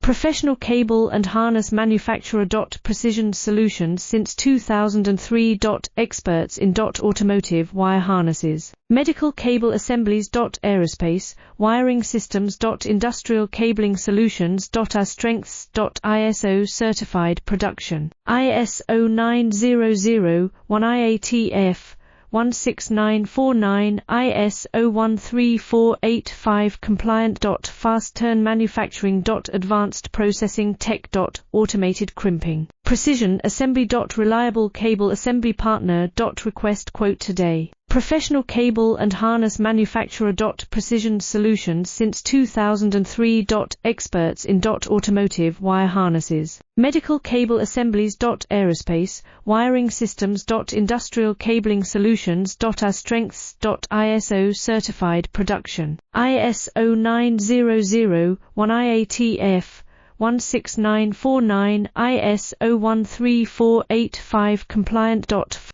Professional cable and harness manufacturer. Precision solutions since 2003. Experts in automotive wire harnesses. Medical cable assemblies. Aerospace wiring systems. Industrial cabling solutions. Our strengths. ISO certified production. ISO 9001 IATF 16949 ISO 13485 compliant. Fast turn manufacturing. Advanced processing tech. Automated crimping. Precision assembly. Reliable cable assembly partner. Request quote today. Professional cable and harness manufacturer. Precision solutions since 2003. Experts in automotive wire harnesses. Medical cable assemblies. Aerospace wiring systems. Industrial cabling solutions. Our strengths. ISO certified production. ISO 9001 IATF 16949 ISO 13485 compliant.